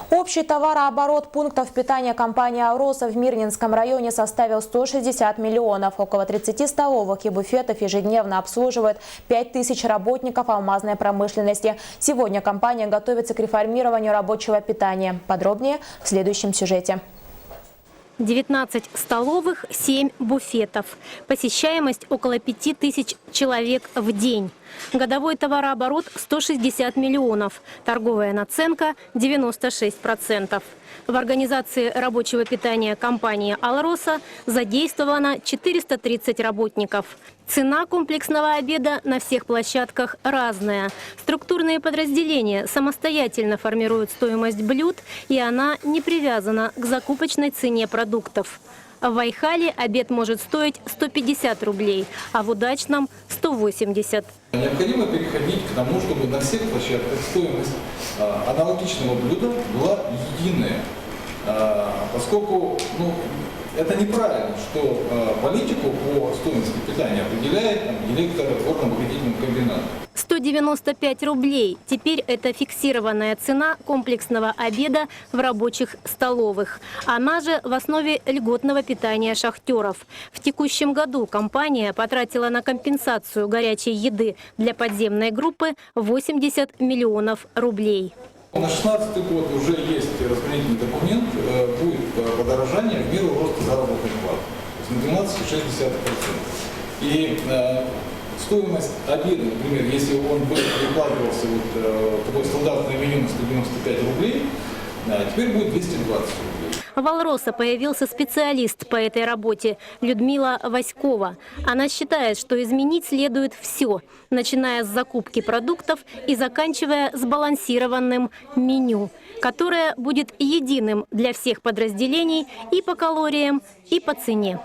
Общий товарооборот пунктов питания компании «Алроса» в Мирнинском районе составил 160 миллионов. Около 30 столовых и буфетов ежедневно обслуживают 5000 работников алмазной промышленности. Сегодня компания готовится к реформированию рабочего питания. Подробнее в следующем сюжете. 19 столовых, 7 буфетов. Посещаемость около 5000 человек в день. Годовой товарооборот 160 миллионов. Торговая наценка 96%. В организации рабочего питания компании «Алроса» задействовано 430 работников. Цена комплексного обеда на всех площадках разная. Структурные подразделения самостоятельно формируют стоимость блюд, и она не привязана к закупочной цене продуктов. В Вайхале обед может стоить 150 рублей, а в Удачном – 180. Необходимо переходить к тому, чтобы на всех площадках стоимость аналогичного блюда была единая, поскольку это неправильно, что политику по стоимости питания определяет директор горно-обогатительного комбината. 195 рублей. Теперь это фиксированная цена комплексного обеда в рабочих столовых. Она же в основе льготного питания шахтеров. В текущем году компания потратила на компенсацию горячей еды для подземной группы 80 миллионов рублей. На 2016 год уже есть распределительный документ, будет подорожание в меру роста заработной платы на 12,6%. И стоимость обеда, например, если он бы прикладывался такое стандартное меню на 195 рублей, теперь будет 220 рублей. В «Алроса» появился специалист по этой работе Людмила Васькова. Она считает, что изменить следует все, начиная с закупки продуктов и заканчивая сбалансированным меню, которое будет единым для всех подразделений и по калориям, и по цене.